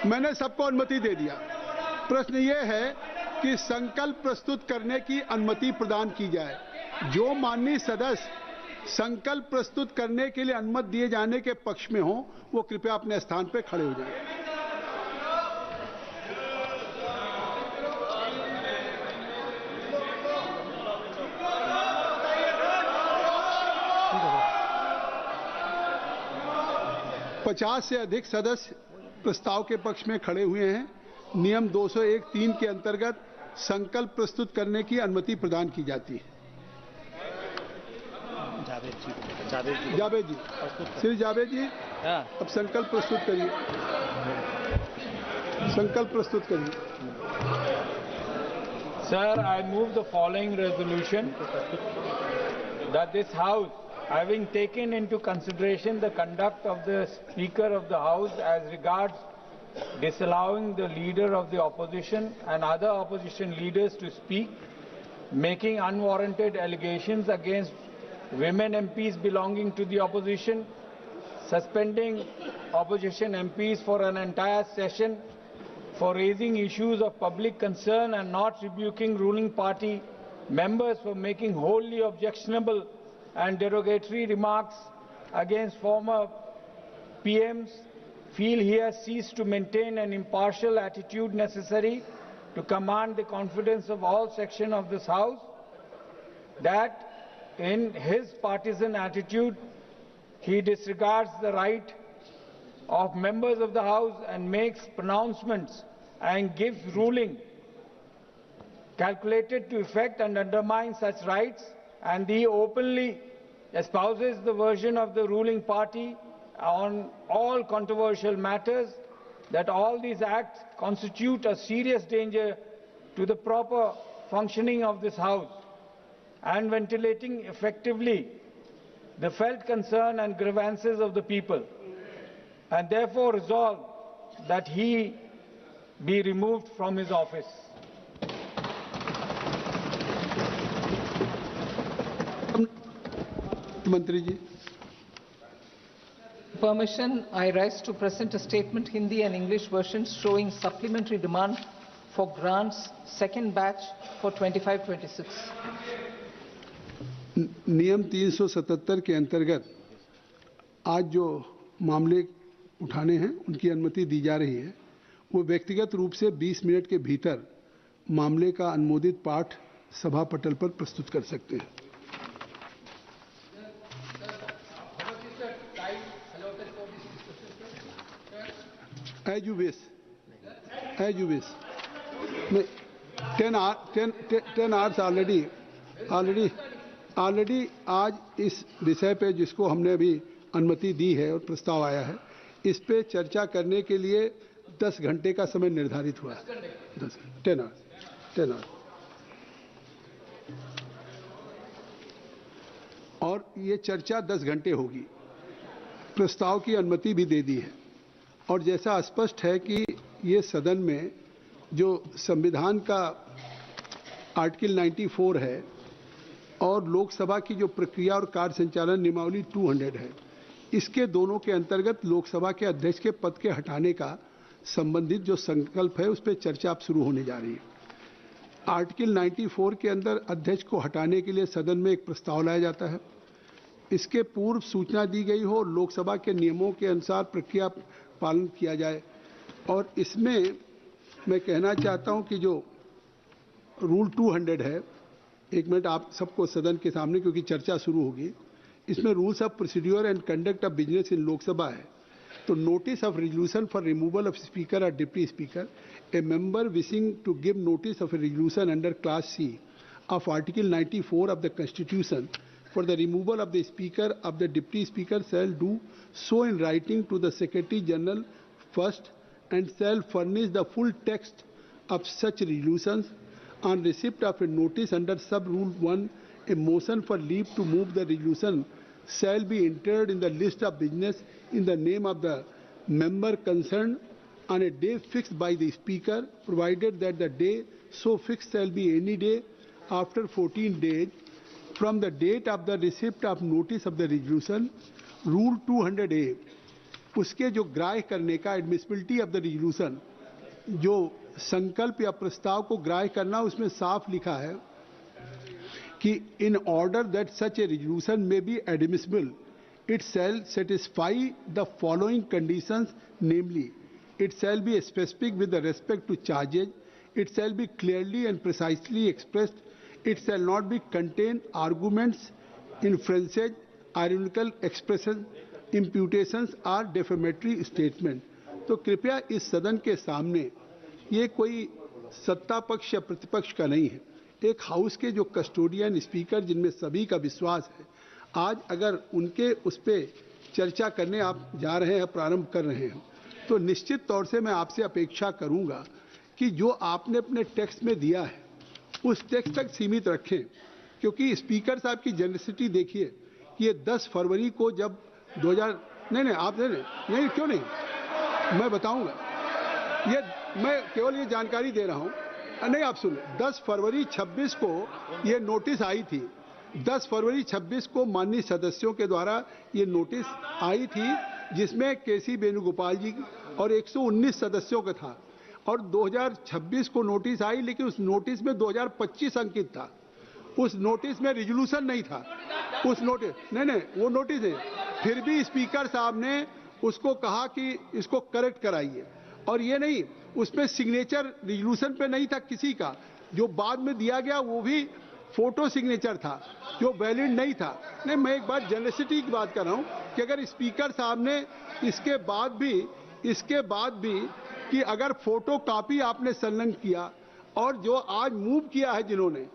मैंने सबको अनुमति दे दिया। प्रश्न ये है कि संकल्प प्रस्तुत करने की अनुमति प्रदान की जाए। जो माननीय सदस्य संकल्प प्रस्तुत करने के लिए अनुमति दिए जाने के पक्ष में हो वो कृपया अपने स्थान पर खड़े हो जाएं। पचास से अधिक सदस्य प्रस्ताव के पक्ष में खड़े हुए हैं। नियम 201(3) के अंतर्गत संकल्प प्रस्तुत करने की अनुमति प्रदान की जाती है। जावेद जी, श्री जावेद जी, अब संकल्प प्रस्तुत करिए। संकल्प प्रस्तुत करिए। Sir, I move the following resolution that this House, having taken into consideration the conduct of the Speaker of the House as regards disallowing the Leader of the Opposition and other opposition leaders to speak, making unwarranted allegations against women MPs belonging to the opposition, suspending opposition MPs for an entire session for raising issues of public concern and not rebuking ruling party members for making wholly objectionable and derogatory remarks against former PMs, feel he has ceased to maintain an impartial attitude necessary to command the confidence of all sections of this House, that in his partisan attitude he disregards the right of members of the House and makes pronouncements and gives ruling calculated to effect and undermine such rights, and he openly espouses the version of the ruling party on all controversial matters, that all these acts constitute a serious danger to the proper functioning of this House and ventilating effectively the felt concern and grievances of the people, and therefore resolve that he be removed from his office. मंत्री जी, permission, I rise to present a statement, Hindi and English versions, showing supplementary demand for grants, second batch for 25-26. नियम 377 के अंतर्गत आज जो मामले उठाने हैं उनकी अनुमति दी जा रही है। वो व्यक्तिगत रूप से 20 मिनट के भीतर मामले का अनुमोदित पाठ सभा पटल पर प्रस्तुत कर सकते हैं। As you wish. 10 hours already आज इस विषय पे जिसको हमने अभी अनुमति दी है और प्रस्ताव आया है, इस पे चर्चा करने के लिए 10 घंटे का समय निर्धारित हुआ है। 10 hours और ये चर्चा 10 घंटे होगी। प्रस्ताव की अनुमति भी दे दी है और जैसा स्पष्ट है कि ये सदन में जो संविधान का आर्टिकल 94 है और लोकसभा की जो प्रक्रिया और कार्य संचालन नियमावली 200 है, इसके दोनों के अंतर्गत लोकसभा के अध्यक्ष के पद के हटाने का संबंधित जो संकल्प है उस पर चर्चा अब शुरू होने जा रही है। आर्टिकल 94 के अंदर अध्यक्ष को हटाने के लिए सदन में एक प्रस्ताव लाया जाता है। इसके पूर्व सूचना दी गई हो, लोकसभा के नियमों के अनुसार प्रक्रिया पालन किया जाए। और इसमें मैं कहना चाहता हूं कि जो रूल 200 है, एक मिनट आप सबको सदन के सामने, क्योंकि चर्चा शुरू होगी, इसमें rules of procedure and conduct of business in Lok Sabha है। तो notice of resolution for removal of speaker और deputy speaker, a member wishing to give notice of resolution under clause C of article 94 of the constitution for the removal of the speaker of the deputy speaker shall do so in writing to the Secretary General first and shall furnish the full text of such resolutions on receipt of a notice under sub rule 1. A motion for leave to move the resolution shall be entered in the list of business in the name of the member concerned on a day fixed by the speaker, provided that the day so fixed shall be any day after 14 days from the date of the receipt of notice of the resolution. Rule 200A. उसके जो ग्राह्य करने का admissibility of the resolution, जो संकल्प या प्रस्ताव को ग्राह्य करना, उसमें साफ लिखा है कि in order that such a resolution may be admissible it shall satisfy the following conditions, namely, it shall be specific with respect to charges, it shall be clearly and precisely expressed, it shall not be contain arguments, inferences, ironical expressions, imputations or defamatory statement. तो कृपया इस सदन के सामने ये कोई सत्ता पक्ष या प्रतिपक्ष का नहीं है, एक हाउस के जो कस्टोडियन स्पीकर जिनमें सभी का विश्वास है, आज अगर उनके उस पर चर्चा करने आप जा रहे हैं, प्रारंभ कर रहे हैं, तो निश्चित तौर से मैं आपसे अपेक्षा करूंगा कि जो आपने अपने टेक्स्ट में दिया है उस टेक्स्ट तक सीमित रखें, क्योंकि स्पीकर साहब की जेनरसिटी देखिए कि ये 10 फरवरी को जब 2000 नहीं आप नहीं क्यों नहीं, मैं बताऊंगा, ये मैं केवल ये जानकारी दे रहा हूं, नहीं आप सुन, 10 फरवरी 26 को ये नोटिस आई थी, 10 फरवरी 26 को माननीय सदस्यों के द्वारा ये नोटिस आई थी, जिसमें केसी वेणुगोपाल जी और 119 सदस्यों का था, और 2026 को नोटिस आई, लेकिन उस नोटिस में 2025 अंकित था, उस नोटिस में रिजोल्यूशन नहीं था, उस नोटिस नहीं वो नोटिस है, फिर भी स्पीकर साहब ने उसको कहा कि इसको करेक्ट कराइए, और ये नहीं उसमें सिग्नेचर रिजोल्यूशन पे नहीं था किसी का, जो बाद में दिया गया वो भी फोटो सिग्नेचर था जो वैलिड नहीं था। नहीं, मैं एक बार जेनरसिटी की बात कर रहा हूं कि अगर स्पीकर साहब ने इसके बाद भी कि अगर फोटो कॉपी आपने संलग्न किया, और जो आज मूव किया है, जिन्होंने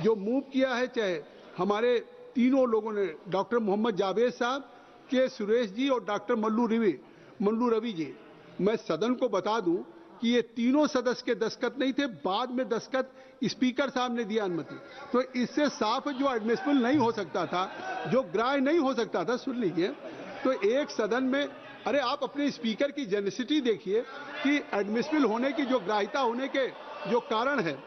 जो मूव किया है, चाहे हमारे तीनों लोगों ने, डॉक्टर मोहम्मद जावेद साहब, के सुरेश जी और डॉक्टर मल्लू रवि जी, मैं सदन को बता दूं कि ये तीनों सदस्य के दस्तखत नहीं थे, बाद में दस्तखत स्पीकर साहब ने दिया अनुमति, तो इससे साफ जो एडमिसिबल नहीं हो सकता था, जो ग्राह्य नहीं हो सकता था, सुन लीजिए, तो एक सदन में, अरे आप अपने स्पीकर की जेनरसिटी देखिए कि एडमिसिबल होने की जो ग्राह्यता होने के जो कारण है,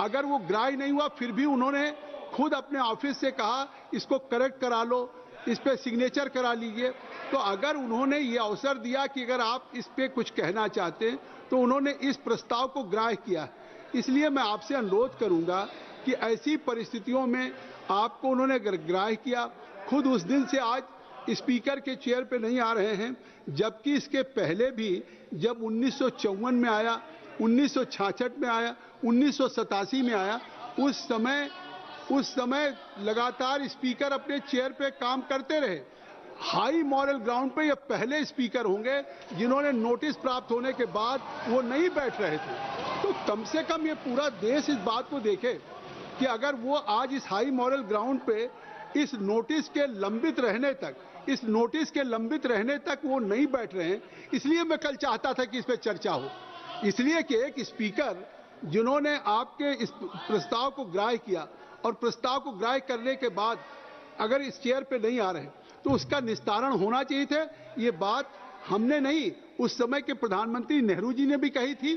अगर वो ग्राह्य नहीं हुआ फिर भी उन्होंने खुद अपने ऑफिस से कहा इसको करेक्ट करा लो, इस पे सिग्नेचर करा लीजिए, तो अगर उन्होंने ये अवसर दिया कि अगर आप इस पे कुछ कहना चाहते हैं, तो उन्होंने इस प्रस्ताव को ग्राह्य किया। इसलिए मैं आपसे अनुरोध करूंगा कि ऐसी परिस्थितियों में आपको उन्होंने अगर ग्राह्य किया, खुद उस दिन से आज स्पीकर के चेयर पे नहीं आ रहे हैं, जबकि इसके पहले भी जब 1954 में आया, 1966 में आया, 1987 में आया, उस समय लगातार स्पीकर अपने चेयर पे काम करते रहे। हाई मॉरल ग्राउंड पे ये पहले स्पीकर होंगे जिन्होंने नोटिस प्राप्त होने के बाद वो नहीं बैठ रहे थे, तो कम से कम ये पूरा देश इस बात को देखे कि अगर वो आज इस हाई मॉरल ग्राउंड पे इस नोटिस के लंबित रहने तक वो नहीं बैठ रहे हैं। इसलिए मैं कल चाहता था कि इस पर चर्चा हो, इसलिए कि एक स्पीकर जिन्होंने आपके इस प्रस्ताव को ग्राह्य किया, और प्रस्ताव को ग्राह्य करने के बाद अगर इस चेयर पे नहीं आ रहे तो उसका निस्तारण होना चाहिए थे। ये बात हमने नहीं, उस समय के प्रधानमंत्री नेहरू जी ने भी कही थी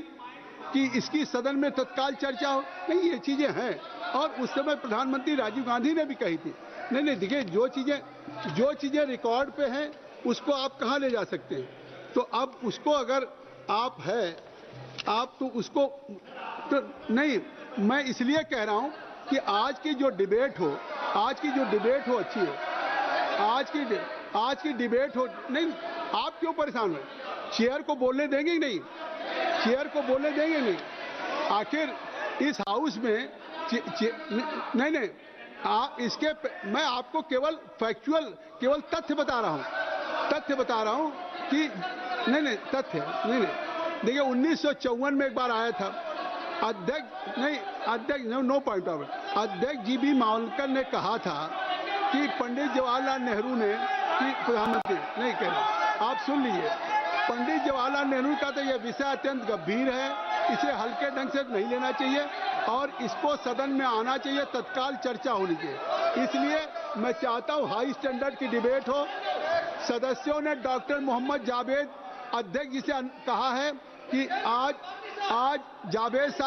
कि इसकी सदन में तत्काल चर्चा हो। नहीं, ये चीजें हैं, और उस समय प्रधानमंत्री राजीव गांधी ने भी कही थी। नहीं देखिए, जो चीजें रिकॉर्ड पे हैं उसको आप कहां ले जा सकते हैं, तो अब उसको अगर आप तो उसको तो नहीं, मैं इसलिए कह रहा हूं कि आज की जो डिबेट हो अच्छी है, आज की डिबेट हो। नहीं, आप क्यों परेशान हो, चेयर को बोलने देंगे ही नहीं, आखिर इस हाउस में नहीं मैं आपको केवल फैक्चुअल तथ्य बता रहा हूं कि तथ्य देखिए 1954 में एक बार आया था, अध्यक्ष नो पॉइंट ऑफ, अध्यक्ष जी बी मावलकर ने कहा था कि पंडित जवाहरलाल नेहरू ने, कि प्रधानमंत्री नहीं कह रहे, आप सुन लीजिए, पंडित जवाहरलाल नेहरू का तो यह विषय अत्यंत गंभीर है, इसे हल्के ढंग से नहीं लेना चाहिए और इसको सदन में आना चाहिए, तत्काल चर्चा होनी चाहिए। इसलिए मैं चाहता हूं हाई स्टैंडर्ड की डिबेट हो। सदस्यों ने डॉक्टर मोहम्मद जावेद अध्यक्ष जी से कहा है कि आज जावेद साहब